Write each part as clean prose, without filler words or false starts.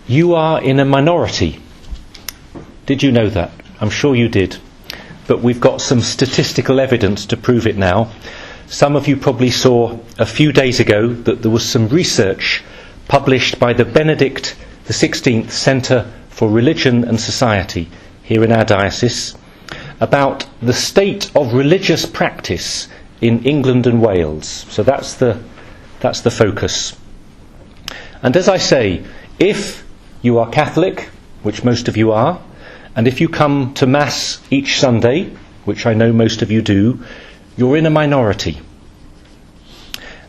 You are in a minority. Did you know that? I'm sure you did. But we've got some statistical evidence to prove it now. Some of you probably saw a few days ago that there was some research published by the Benedict XVI Centre for Religion and Society here in our diocese about the state of religious practice in England and Wales. So that's the focus. And as I say, if you are Catholic, which most of you are, and if you come to Mass each Sunday, which I know most of you do, you're in a minority.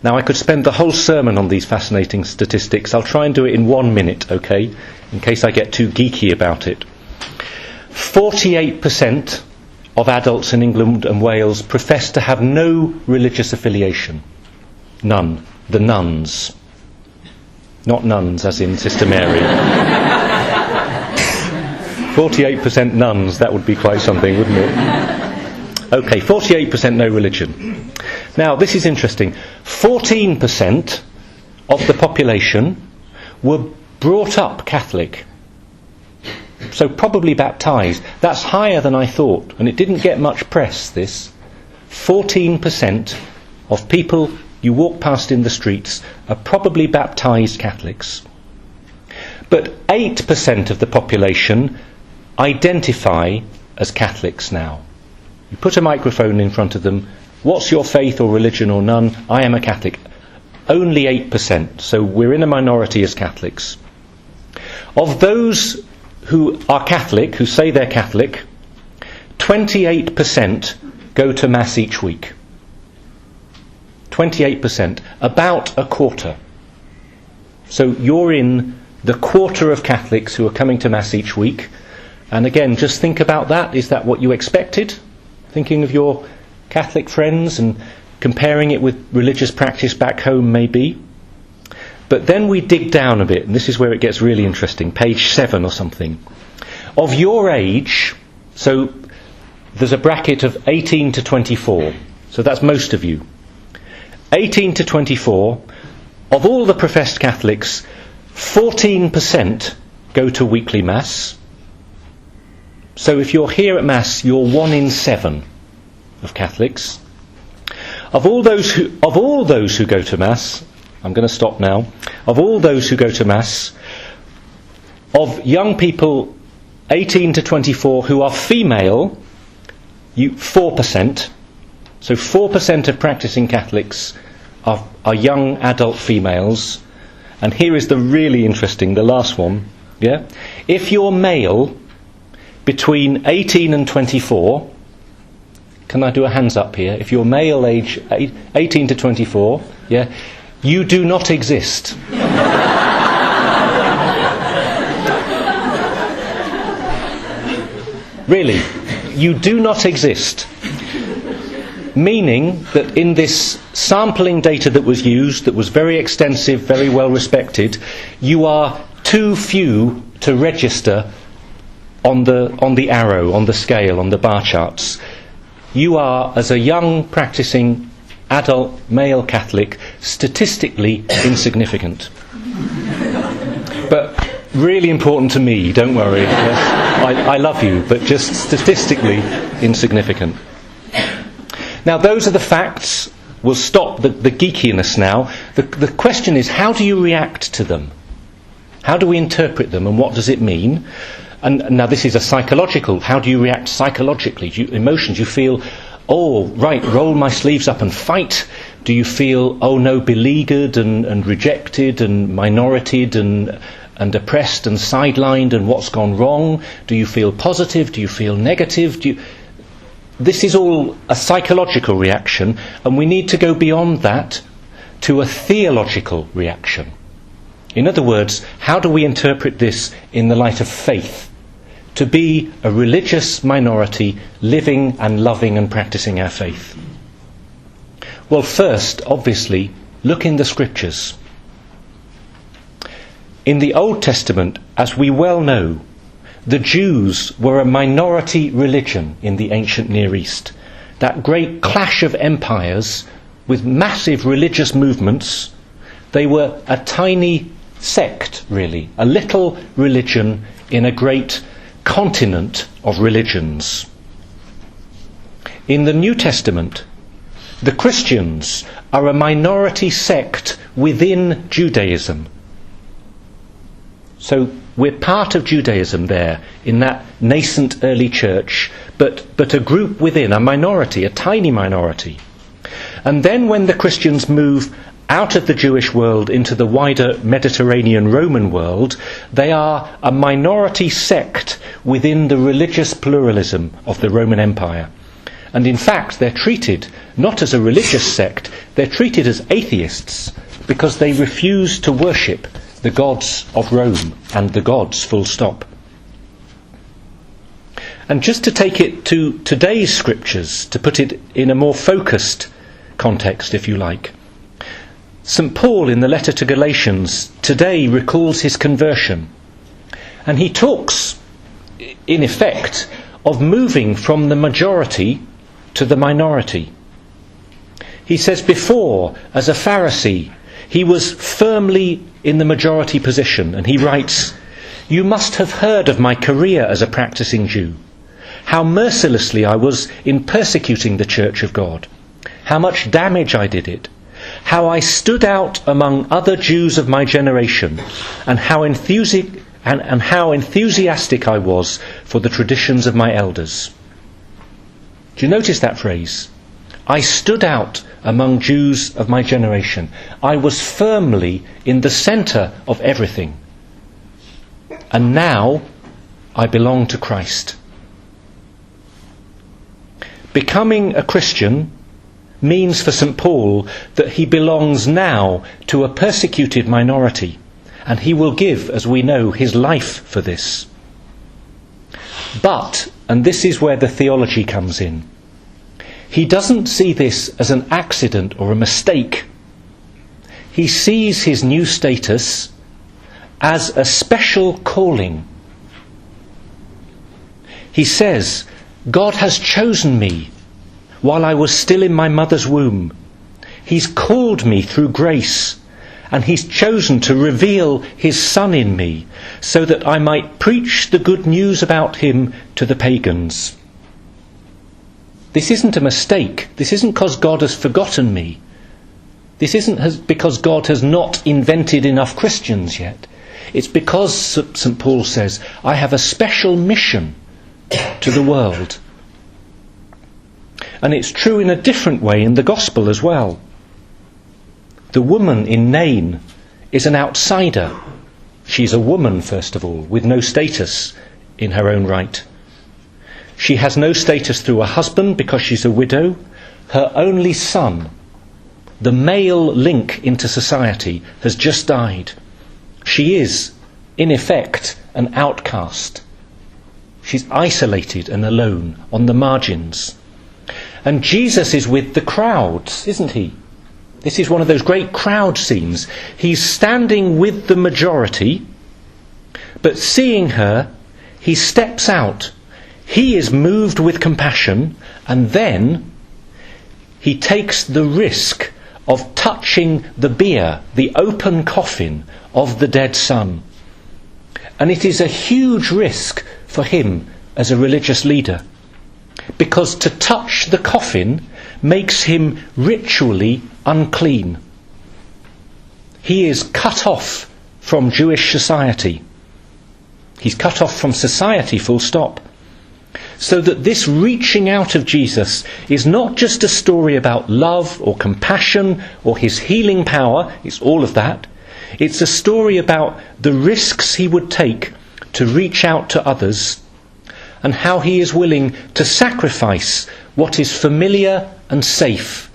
Now, I could spend the whole sermon on these fascinating statistics. I'll try and do it in 1 minute, okay, in case I get too geeky about it. 48% of adults in England and Wales profess to have no religious affiliation. None. The nuns. Not nuns, as in Sister Mary. 48% nuns, that would be quite something, wouldn't it? Okay, 48% no religion. Now, this is interesting. 14% of the population were brought up Catholic. So probably baptised. That's higher than I thought, and it didn't get much press, this. 14% of people you walk past in the streets are probably baptised Catholics. But 8% of the population identify as Catholics now. You put a microphone in front of them. What's your faith or religion or none? I am a Catholic. Only 8%. So we're in a minority as Catholics. Of those who are Catholic, who say they're Catholic, 28% go to Mass each week. 28%. About a quarter. So you're in the quarter of Catholics who are coming to Mass each week. And again, just think about that. Is that what you expected? Thinking of your Catholic friends and comparing it with religious practice back home, maybe. But then we dig down a bit, and this is where it gets really interesting. Page 7 or something. Of your age, so there's a bracket of 18 to 24. So that's most of you. 18 to 24, of all the professed Catholics, 14% go to weekly Mass. So if you're here at Mass, you're 1 in 7 of Catholics. Of all those who go to Mass, I'm going to stop now. Of all those who go to Mass, of young people 18 to 24 who are female, 4%. So 4% of practicing Catholics are young adult females. And here is the really interesting, the last one. Yeah, if you're male between 18 and 24, can I do a hands up here? If you're male age 18 to 24, yeah, you do not exist. Really, you do not exist. Meaning that in this sampling data that was used, that was very extensive, very well respected, you are too few to register on the arrow, on the scale, on the bar charts. You are, as a young practicing adult male Catholic, statistically insignificant. But really important to me, don't worry. Yes, I love you, but just statistically insignificant. Now, those are the facts. We'll stop the geekiness now. The question is, how do you react to them? How do we interpret them, and what does it mean? And now this is a psychological. How do you react psychologically? Emotions. You feel, oh, right, roll my sleeves up and fight. Do you feel, oh no, beleaguered and rejected and minorited and oppressed and sidelined and what's gone wrong? Do you feel positive? Do you feel negative? This is all a psychological reaction, and we need to go beyond that to a theological reaction. In other words, how do we interpret this in the light of faith? To be a religious minority living and loving and practicing our faith. Well, first, obviously, look in the Scriptures. In the Old Testament, as we well know, the Jews were a minority religion in the ancient Near East. That great clash of empires with massive religious movements, they were a tiny sect, really, a little religion in a great continent of religions. In the New Testament, the Christians are a minority sect within Judaism. So we're part of Judaism there, in that nascent early church, but a group within, a minority, a tiny minority. And then when the Christians move out of the Jewish world into the wider Mediterranean Roman world, they are a minority sect within the religious pluralism of the Roman Empire. And in fact, they're treated not as a religious sect, they're treated as atheists, because they refuse to worship the gods of Rome and the gods, full stop. And just to take it to today's scriptures, to put it in a more focused context, if you like, St. Paul in the letter to Galatians today recalls his conversion. And he talks, in effect, of moving from the majority to the minority. He says before, as a Pharisee, he was firmly in the majority position, and he writes, "You must have heard of my career as a practicing Jew, how mercilessly I was in persecuting the Church of God, how much damage I did it, how I stood out among other Jews of my generation, and how enthusiastic I was for the traditions of my elders." Do you notice that phrase? I stood out among Jews of my generation. I was firmly in the centre of everything. And now I belong to Christ. Becoming a Christian means for St. Paul that he belongs now to a persecuted minority, and he will give, as we know, his life for this. But, and this is where the theology comes in, he doesn't see this as an accident or a mistake. He sees his new status as a special calling. He says, God has chosen me while I was still in my mother's womb. He's called me through grace, and he's chosen to reveal his Son in me so that I might preach the good news about him to the pagans. This isn't a mistake. This isn't because God has forgotten me. This isn't because God has not invented enough Christians yet. It's because, St. Paul says, I have a special mission to the world. And it's true in a different way in the gospel as well. The woman in Nain is an outsider. She's a woman, first of all, with no status in her own right. She has no status through a husband because she's a widow. Her only son, the male link into society, has just died. She is, in effect, an outcast. She's isolated and alone on the margins. And Jesus is with the crowds, isn't he? This is one of those great crowd scenes. He's standing with the majority, but seeing her, he steps out. He is moved with compassion, and then he takes the risk of touching the bier, the open coffin of the dead son. And it is a huge risk for him as a religious leader, because to touch the coffin makes him ritually unclean. He is cut off from Jewish society. He's cut off from society, full stop. So that this reaching out of Jesus is not just a story about love or compassion or his healing power, it's all of that. It's a story about the risks he would take to reach out to others, and how he is willing to sacrifice what is familiar and safe,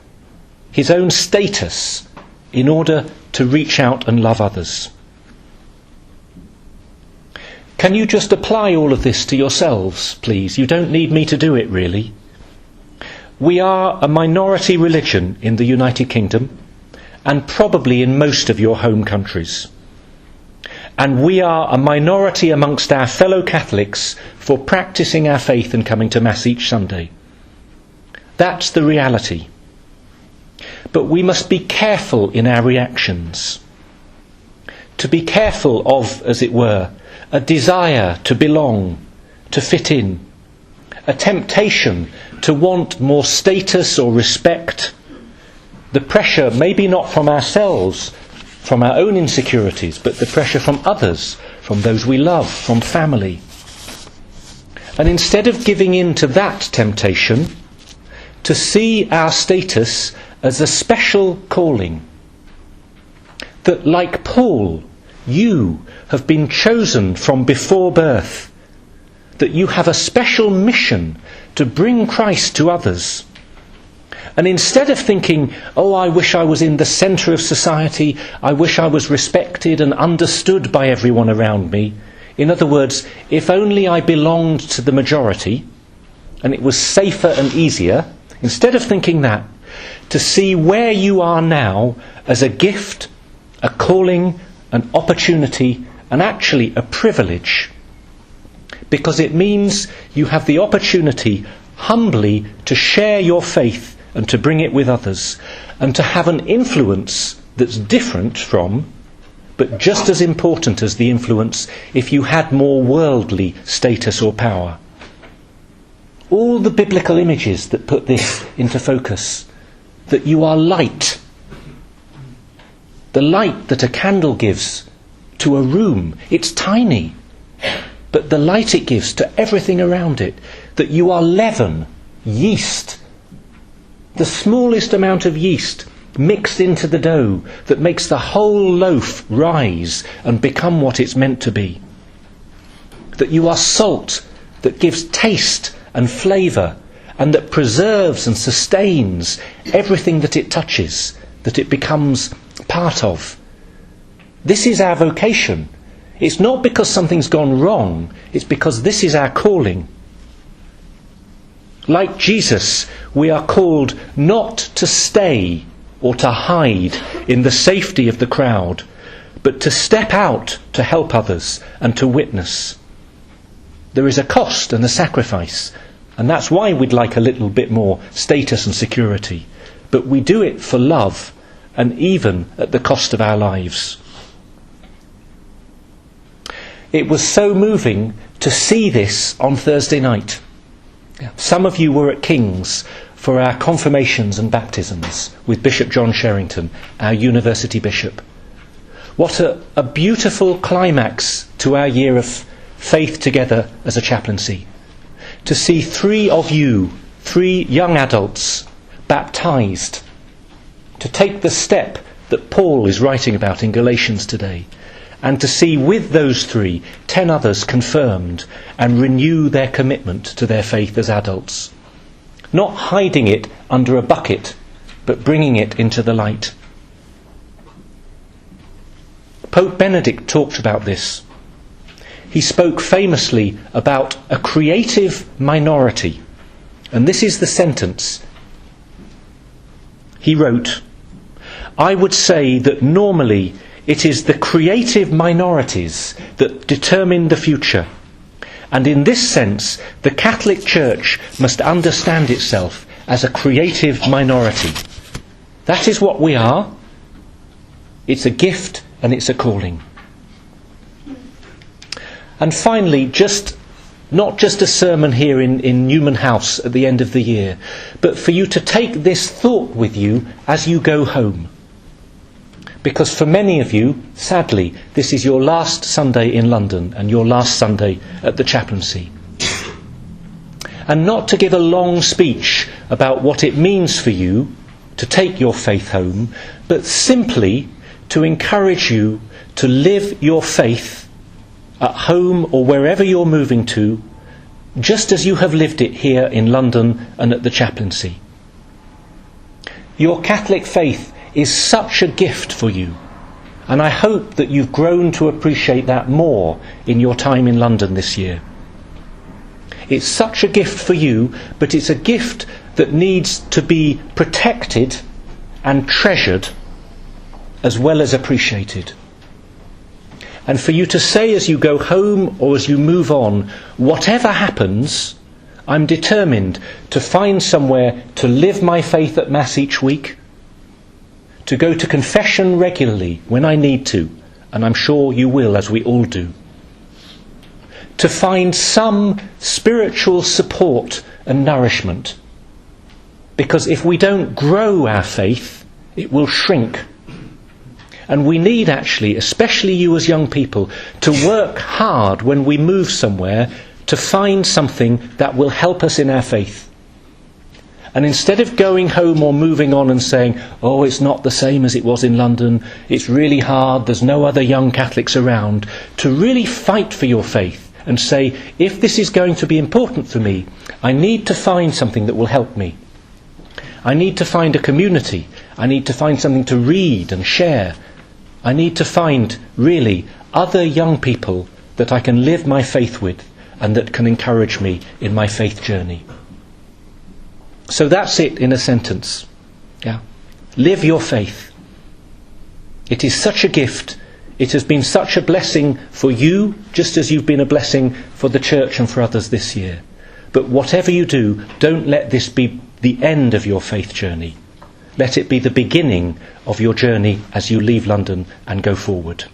his own status, in order to reach out and love others. Can you just apply all of this to yourselves, please? You don't need me to do it, really. We are a minority religion in the United Kingdom, and probably in most of your home countries. And we are a minority amongst our fellow Catholics for practicing our faith and coming to Mass each Sunday. That's the reality. But we must be careful in our reactions. to be careful of, as it were, a desire to belong, to fit in, a temptation to want more status or respect, the pressure maybe not from ourselves, from our own insecurities, but the pressure from others, from those we love, from family. And instead of giving in to that temptation, to see our status as a special calling, that like Paul, you have been chosen from before birth, that you have a special mission to bring Christ to others. And instead of thinking, oh, I wish I was in the centre of society, I wish I was respected and understood by everyone around me. In other words, if only I belonged to the majority, and it was safer and easier, instead of thinking that, to see where you are now as a gift, a calling, an opportunity, and actually a privilege. Because it means you have the opportunity humbly to share your faith and to bring it with others, and to have an influence that's different from, but just as important as the influence if you had more worldly status or power. All the biblical images that put this into focus, that you are light, the light that a candle gives to a room, it's tiny, but the light it gives to everything around it, that you are leaven, yeast, the smallest amount of yeast mixed into the dough that makes the whole loaf rise and become what it's meant to be. That you are salt that gives taste and flavour and that preserves and sustains everything that it touches, that it becomes part of. This is our vocation. It's not because something's gone wrong, it's because this is our calling. Like Jesus, we are called not to stay or to hide in the safety of the crowd, but to step out to help others and to witness. There is a cost and a sacrifice, and that's why we'd like a little bit more status and security. But we do it for love, and even at the cost of our lives. It was so moving to see this on Thursday night. Some of you were at King's for our confirmations and baptisms with Bishop John Sherrington, our university bishop. What a beautiful climax to our year of faith together as a chaplaincy. To see 3 of you, 3 young adults, baptised. To take the step that Paul is writing about in Galatians today. And to see with those 3, 10 others confirmed and renew their commitment to their faith as adults. Not hiding it under a bucket, but bringing it into the light. Pope Benedict talked about this. He spoke famously about a creative minority. And this is the sentence. He wrote, I would say that normally it is the creative minorities that determine the future. And in this sense, the Catholic Church must understand itself as a creative minority. That is what we are. It's a gift and it's a calling. And finally, not just a sermon here in Newman House at the end of the year, but for you to take this thought with you as you go home. Because for many of you, sadly, this is your last Sunday in London and your last Sunday at the chaplaincy. And not to give a long speech about what it means for you to take your faith home, but simply to encourage you to live your faith at home or wherever you're moving to, just as you have lived it here in London and at the chaplaincy. Your Catholic faith is such a gift for you, and I hope that you've grown to appreciate that more in your time in London this year. It's such a gift for you, but it's a gift that needs to be protected and treasured as well as appreciated. And for you to say as you go home or as you move on, whatever happens, I'm determined to find somewhere to live my faith at Mass each week, to go to confession regularly when I need to, and I'm sure you will, as we all do, to find some spiritual support and nourishment. Because if we don't grow our faith, it will shrink. And we need actually, especially you as young people, to work hard when we move somewhere to find something that will help us in our faith. And instead of going home or moving on and saying, oh, it's not the same as it was in London, it's really hard, there's no other young Catholics around, to really fight for your faith and say, if this is going to be important for me, I need to find something that will help me. I need to find a community. I need to find something to read and share. I need to find, really, other young people that I can live my faith with and that can encourage me in my faith journey. So that's it in a sentence. Yeah. Live your faith. It is such a gift. It has been such a blessing for you, just as you've been a blessing for the church and for others this year. But whatever you do, don't let this be the end of your faith journey. Let it be the beginning of your journey as you leave London and go forward.